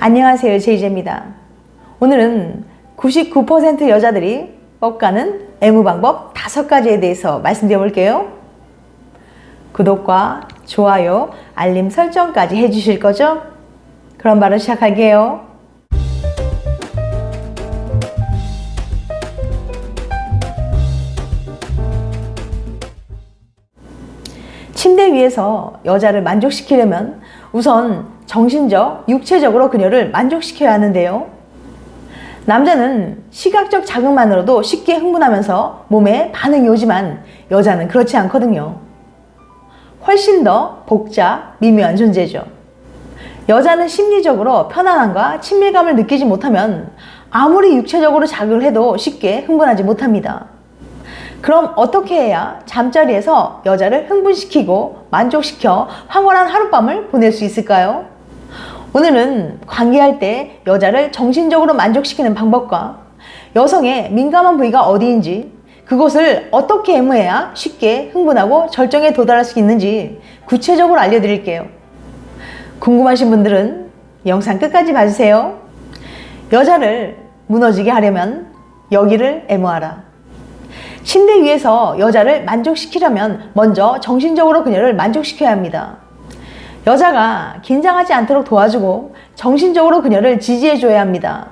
안녕하세요, 제이제입니다. 오늘은 99% 여자들이 뻑가는 애무 방법 5가지에 대해서 말씀드려 볼게요. 구독과 좋아요, 알림 설정까지 해주실 거죠? 그럼 바로 시작할게요. 침대 위에서 여자를 만족시키려면 우선 정신적, 육체적으로 그녀를 만족시켜야 하는데요. 남자는 시각적 자극만으로도 쉽게 흥분하면서 몸에 반응이 오지만 여자는 그렇지 않거든요. 훨씬 더 복잡, 미묘한 존재죠. 여자는 심리적으로 편안함과 친밀감을 느끼지 못하면 아무리 육체적으로 자극을 해도 쉽게 흥분하지 못합니다. 그럼 어떻게 해야 잠자리에서 여자를 흥분시키고 만족시켜 황홀한 하룻밤을 보낼 수 있을까요? 오늘은 관계할 때 여자를 정신적으로 만족시키는 방법과 여성의 민감한 부위가 어디인지, 그곳을 어떻게 애무해야 쉽게 흥분하고 절정에 도달할 수 있는지 구체적으로 알려드릴게요. 궁금하신 분들은 영상 끝까지 봐주세요. 여자를 무너지게 하려면 여기를 애무하라. 침대 위에서 여자를 만족시키려면 먼저 정신적으로 그녀를 만족시켜야 합니다. 여자가 긴장하지 않도록 도와주고 정신적으로 그녀를 지지해줘야 합니다.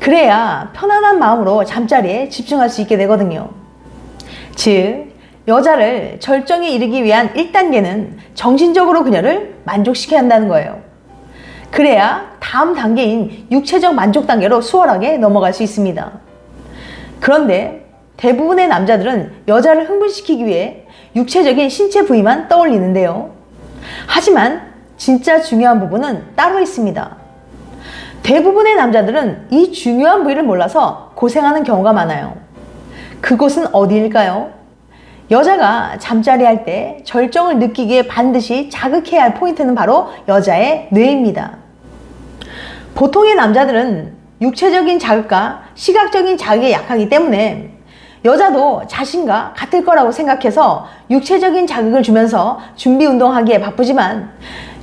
그래야 편안한 마음으로 잠자리에 집중할 수 있게 되거든요. 즉, 여자를 절정에 이르기 위한 1단계는 정신적으로 그녀를 만족시켜야 한다는 거예요. 그래야 다음 단계인 육체적 만족 단계로 수월하게 넘어갈 수 있습니다. 그런데 대부분의 남자들은 여자를 흥분시키기 위해 육체적인 신체 부위만 떠올리는데요. 하지만 진짜 중요한 부분은 따로 있습니다. 대부분의 남자들은 이 중요한 부위를 몰라서 고생하는 경우가 많아요. 그곳은 어디일까요? 여자가 잠자리 할 때 절정을 느끼기에 반드시 자극해야 할 포인트는 바로 여자의 뇌입니다. 보통의 남자들은 육체적인 자극과 시각적인 자극에 약하기 때문에 여자도 자신과 같을 거라고 생각해서 육체적인 자극을 주면서 준비 운동하기에 바쁘지만,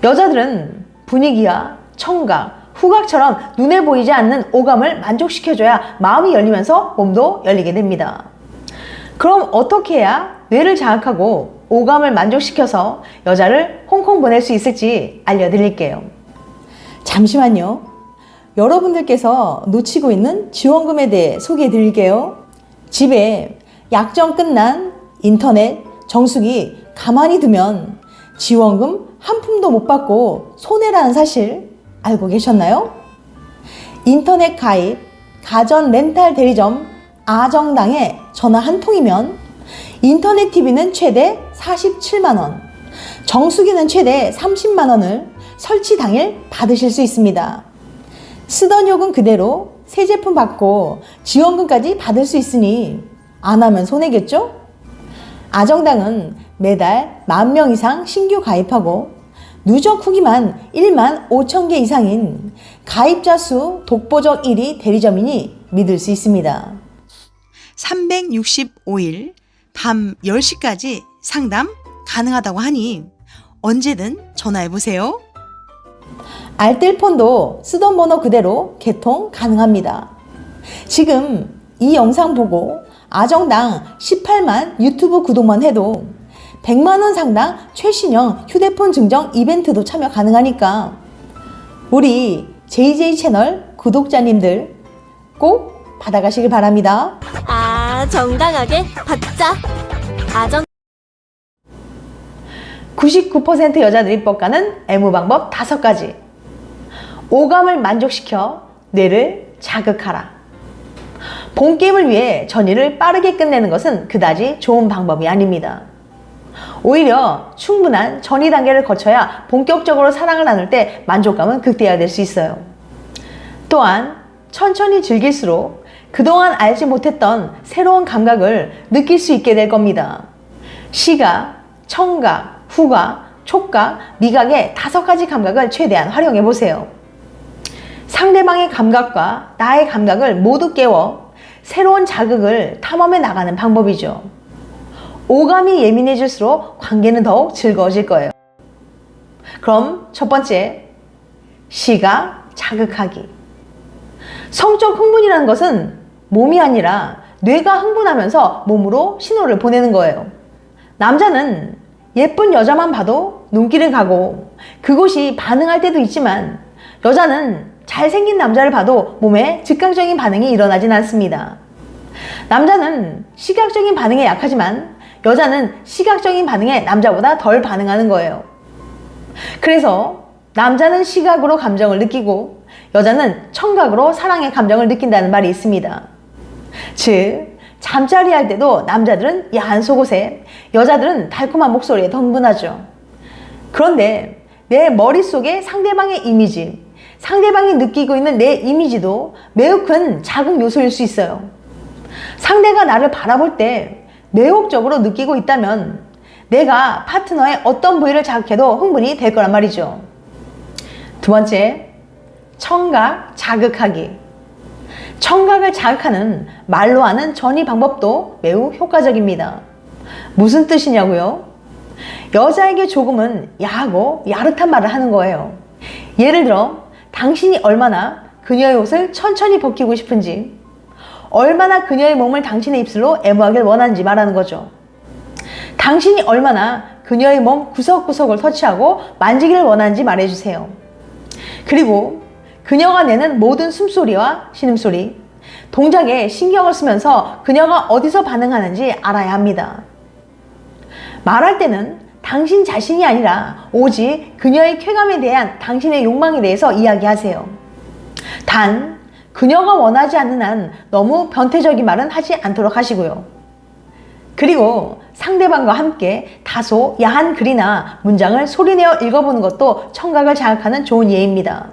여자들은 분위기와 청각, 후각처럼 눈에 보이지 않는 오감을 만족시켜줘야 마음이 열리면서 몸도 열리게 됩니다. 그럼 어떻게 해야 뇌를 자극하고 오감을 만족시켜서 여자를 홍콩 보낼 수 있을지 알려드릴게요. 잠시만요. 여러분들께서 놓치고 있는 지원금에 대해 소개해 드릴게요. 집에 약정 끝난 인터넷, 정수기 가만히 두면 지원금 한 푼도 못 받고 손해라는 사실 알고 계셨나요? 인터넷 가입, 가전 렌탈 대리점 아정당에 전화 한 통이면 인터넷 TV는 최대 47만원, 정수기는 최대 30만원을 설치 당일 받으실 수 있습니다. 쓰던 요금 그대로 새 제품 받고 지원금까지 받을 수 있으니 안 하면 손해겠죠? 아정당은 매달 10,000명 이상 신규 가입하고 누적 후기만 15,000개 이상인 가입자 수 독보적 1위 대리점이니 믿을 수 있습니다. 365일 밤 10시까지 상담 가능하다고 하니 언제든 전화해보세요. 알뜰폰도 쓰던 번호 그대로 개통 가능합니다. 지금 이 영상 보고 아정당 18만 유튜브 구독만 해도 100만원 상당 최신형 휴대폰 증정 이벤트도 참여 가능하니까 우리 JJ 채널 구독자님들 꼭 받아가시길 바랍니다. 정당하게 받자. 99% 여자들이 뻑가는 애무 방법 5가지. 오감을 만족시켜 뇌를 자극하라. 본게임을 위해 전의를 빠르게 끝내는 것은 그다지 좋은 방법이 아닙니다. 오히려 충분한 전이 단계를 거쳐야 본격적으로 사랑을 나눌 때 만족감은 극대화될 수 있어요. 또한 천천히 즐길수록 그동안 알지 못했던 새로운 감각을 느낄 수 있게 될 겁니다. 시각, 청각, 후각, 촉각, 미각의 5가지 감각을 최대한 활용해 보세요. 상대방의 감각과 나의 감각을 모두 깨워 새로운 자극을 탐험해 나가는 방법이죠. 오감이 예민해질수록 관계는 더욱 즐거워질 거예요. 그럼 첫 번째, 시각, 자극하기. 성적 흥분이라는 것은 몸이 아니라 뇌가 흥분하면서 몸으로 신호를 보내는 거예요. 남자는 예쁜 여자만 봐도 눈길을 가고 그곳이 반응할 때도 있지만, 여자는 잘생긴 남자를 봐도 몸에 즉각적인 반응이 일어나진 않습니다. 남자는 시각적인 반응에 약하지만 여자는 시각적인 반응에 남자보다 덜 반응하는 거예요. 그래서 남자는 시각으로 감정을 느끼고 여자는 청각으로 사랑의 감정을 느낀다는 말이 있습니다. 즉, 잠자리 할 때도 남자들은 야한 속옷에, 여자들은 달콤한 목소리에 더 흥분하죠. 그런데 내 머릿속에 상대방의 이미지, 상대방이 느끼고 있는 내 이미지도 매우 큰 자극 요소일 수 있어요. 상대가 나를 바라볼 때 매혹적으로 느끼고 있다면 내가 파트너의 어떤 부위를 자극해도 흥분이 될 거란 말이죠. 두 번째, 청각 자극하기. 청각을 자극하는 말로 하는 전이 방법도 매우 효과적입니다. 무슨 뜻이냐고요? 여자에게 조금은 야하고 야릇한 말을 하는 거예요. 예를 들어, 당신이 얼마나 그녀의 옷을 천천히 벗기고 싶은지, 얼마나 그녀의 몸을 당신의 입술로 애무하길 원하는지 말하는 거죠. 당신이 얼마나 그녀의 몸 구석구석을 터치하고 만지기를 원하는지 말해주세요. 그리고 그녀가 내는 모든 숨소리와 신음소리, 동작에 신경을 쓰면서 그녀가 어디서 반응하는지 알아야 합니다. 말할 때는 당신 자신이 아니라 오직 그녀의 쾌감에 대한 당신의 욕망에 대해서 이야기하세요. 단, 그녀가 원하지 않는 한 너무 변태적인 말은 하지 않도록 하시고요. 그리고 상대방과 함께 다소 야한 글이나 문장을 소리내어 읽어보는 것도 청각을 자극하는 좋은 예입니다.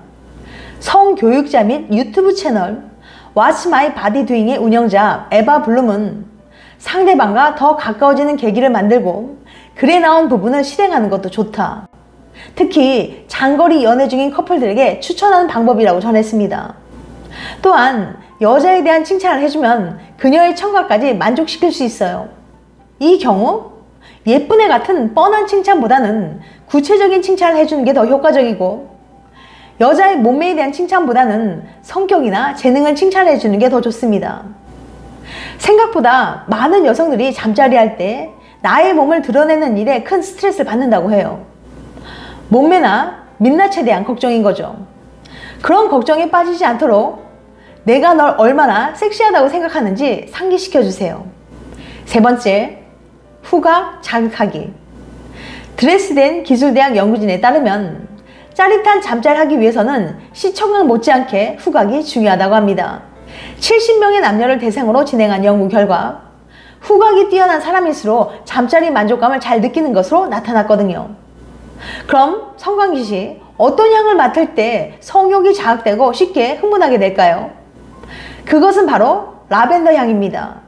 성교육자 및 유튜브 채널 What's My Body Doing의 운영자 에바 블룸은 상대방과 더 가까워지는 계기를 만들고 글에 나온 부분을 실행하는 것도 좋다, 특히 장거리 연애 중인 커플들에게 추천하는 방법이라고 전했습니다. 또한 여자에 대한 칭찬을 해주면 그녀의 청각까지 만족시킬 수 있어요. 이 경우 예쁜 애 같은 뻔한 칭찬보다는 구체적인 칭찬을 해주는 게 더 효과적이고, 여자의 몸매에 대한 칭찬보다는 성격이나 재능을 칭찬해 주는 게 더 좋습니다. 생각보다 많은 여성들이 잠자리 할 때 나의 몸을 드러내는 일에 큰 스트레스를 받는다고 해요. 몸매나 민낯에 대한 걱정인 거죠. 그런 걱정에 빠지지 않도록 내가 널 얼마나 섹시하다고 생각하는지 상기시켜 주세요. 세 번째, 후각 자극하기. 드레스덴 기술대학 연구진에 따르면 짜릿한 잠자리를 하기 위해서는 시청각 못지않게 후각이 중요하다고 합니다. 70명의 남녀를 대상으로 진행한 연구 결과 후각이 뛰어난 사람일수록 잠자리 만족감을 잘 느끼는 것으로 나타났거든요. 그럼 성광기 씨, 어떤 향을 맡을 때 성욕이 자극되고 쉽게 흥분하게 될까요? 그것은 바로 라벤더 향입니다.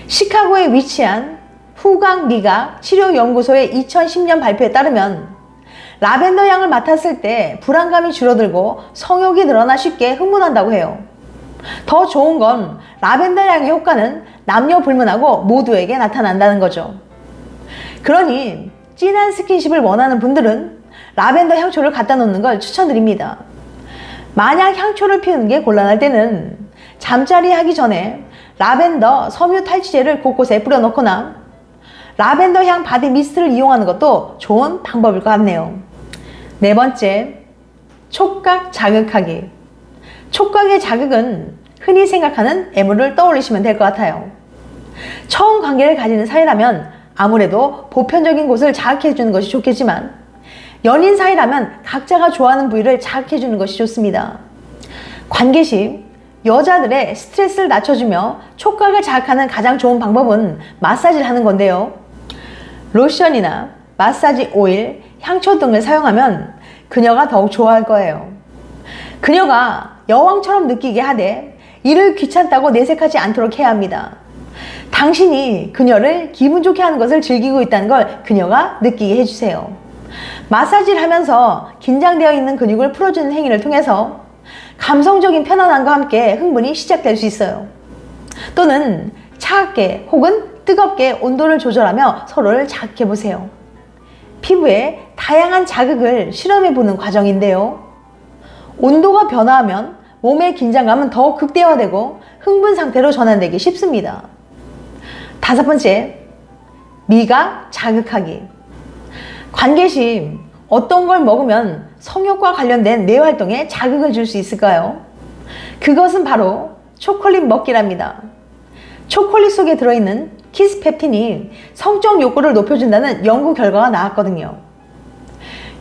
시카고에 위치한 후각미각 치료연구소의 2010년 발표에 따르면 라벤더 향을 맡았을 때 불안감이 줄어들고 성욕이 늘어나 쉽게 흥분한다고 해요. 더 좋은 건 라벤더 향의 효과는 남녀 불문하고 모두에게 나타난다는 거죠. 그러니 진한 스킨십을 원하는 분들은 라벤더 향초를 갖다 놓는 걸 추천드립니다. 만약 향초를 피우는 게 곤란할 때는 잠자리 하기 전에 라벤더 섬유 탈취제를 곳곳에 뿌려놓거나 라벤더 향 바디 미스트를 이용하는 것도 좋은 방법일 것 같네요. 네 번째, 촉각 자극하기. 촉각의 자극은 흔히 생각하는 애무를 떠올리시면 될 것 같아요. 처음 관계를 가지는 사이라면 아무래도 보편적인 곳을 자극해주는 것이 좋겠지만, 연인 사이라면 각자가 좋아하는 부위를 자극해주는 것이 좋습니다. 관계 시 여자들의 스트레스를 낮춰주며 촉각을 자극하는 가장 좋은 방법은 마사지를 하는 건데요. 로션이나 마사지 오일, 향초 등을 사용하면 그녀가 더욱 좋아할 거예요. 그녀가 여왕처럼 느끼게 하되 이를 귀찮다고 내색하지 않도록 해야 합니다. 당신이 그녀를 기분 좋게 하는 것을 즐기고 있다는 걸 그녀가 느끼게 해주세요. 마사지를 하면서 긴장되어 있는 근육을 풀어주는 행위를 통해서 감성적인 편안함과 함께 흥분이 시작될 수 있어요. 또는 차갑게 혹은 뜨겁게 온도를 조절하며 서로를 자극해 보세요. 피부에 다양한 자극을 실험해 보는 과정인데요. 온도가 변화하면 몸의 긴장감은 더욱 극대화되고 흥분 상태로 전환되기 쉽습니다. 다섯 번째, 미각 자극하기. 관계 시 어떤 걸 먹으면 성욕과 관련된 뇌 활동에 자극을 줄 수 있을까요? 그것은 바로 초콜릿 먹기랍니다. 초콜릿 속에 들어있는 키스펩틴이 성적 욕구를 높여준다는 연구 결과가 나왔거든요.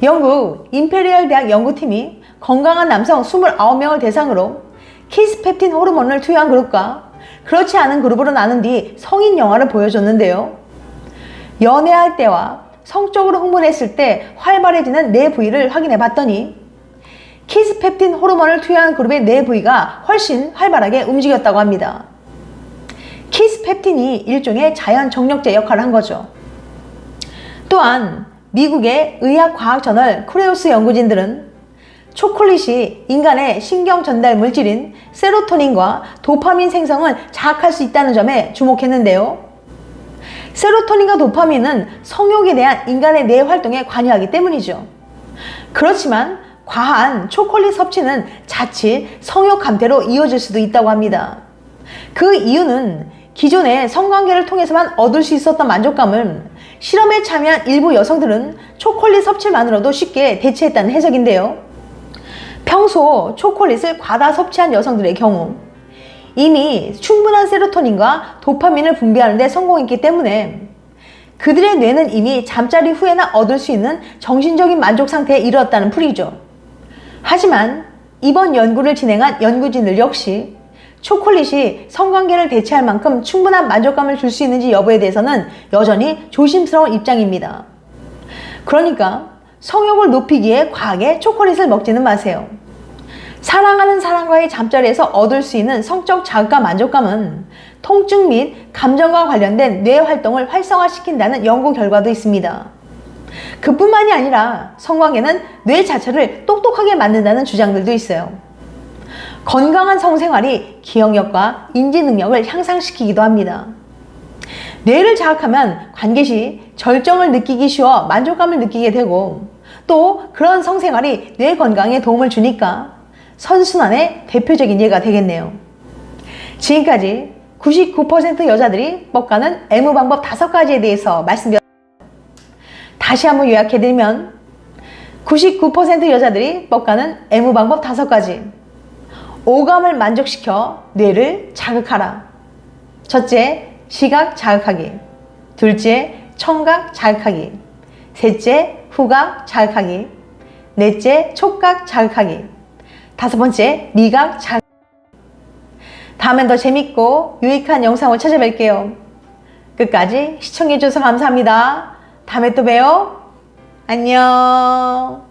영국 임페리얼 대학 연구팀이 건강한 남성 29명을 대상으로 키스펩틴 호르몬을 투여한 그룹과 그렇지 않은 그룹으로 나눈 뒤 성인 영화를 보여줬는데요. 연애할 때와 성적으로 흥분했을 때 활발해지는 뇌 부위를 확인해 봤더니 키스펩틴 호르몬을 투여한 그룹의 뇌 부위가 훨씬 활발하게 움직였다고 합니다. 키스펩틴이 일종의 자연 정력제 역할을 한 거죠. 또한 미국의 의학과학 저널 쿠레우스 연구진들은 초콜릿이 인간의 신경 전달 물질인 세로토닌과 도파민 생성을 자극할 수 있다는 점에 주목했는데요. 세로토닌과 도파민은 성욕에 대한 인간의 뇌 활동에 관여하기 때문이죠. 그렇지만 과한 초콜릿 섭취는 자칫 성욕 감퇴로 이어질 수도 있다고 합니다. 그 이유는 기존의 성관계를 통해서만 얻을 수 있었던 만족감을 실험에 참여한 일부 여성들은 초콜릿 섭취만으로도 쉽게 대체했다는 해석인데요. 평소 초콜릿을 과다 섭취한 여성들의 경우 이미 충분한 세로토닌과 도파민을 분비하는 데 성공했기 때문에 그들의 뇌는 이미 잠자리 후에나 얻을 수 있는 정신적인 만족 상태에 이르렀다는 풀이죠. 하지만 이번 연구를 진행한 연구진들 역시 초콜릿이 성관계를 대체할 만큼 충분한 만족감을 줄 수 있는지 여부에 대해서는 여전히 조심스러운 입장입니다. 그러니까 성욕을 높이기에 과하게 초콜릿을 먹지는 마세요. 사랑하는 사람과의 잠자리에서 얻을 수 있는 성적 자극과 만족감은 통증 및 감정과 관련된 뇌 활동을 활성화시킨다는 연구 결과도 있습니다. 그뿐만이 아니라 성관계는 뇌 자체를 똑똑하게 만든다는 주장들도 있어요. 건강한 성생활이 기억력과 인지 능력을 향상시키기도 합니다. 뇌를 자극하면 관계 시 절정을 느끼기 쉬워 만족감을 느끼게 되고 또 그런 성생활이 뇌 건강에 도움을 주니까 선순환의 대표적인 예가 되겠네요. 지금까지 99% 여자들이 뻑가는 애무 방법 5가지에 대해서 말씀드렸습니다. 다시 한번 요약해드리면 99% 여자들이 뻑가는 애무 방법 5가지. 오감을 만족시켜 뇌를 자극하라. 첫째, 시각 자극하기. 둘째, 청각 자극하기. 셋째, 후각 자극하기. 넷째, 촉각 자극하기. 다섯 번째, 미각 자극. 다음엔 더 재밌고 유익한 영상을 찾아뵐게요. 끝까지 시청해주셔서 감사합니다. 다음에 또 봬요. 안녕.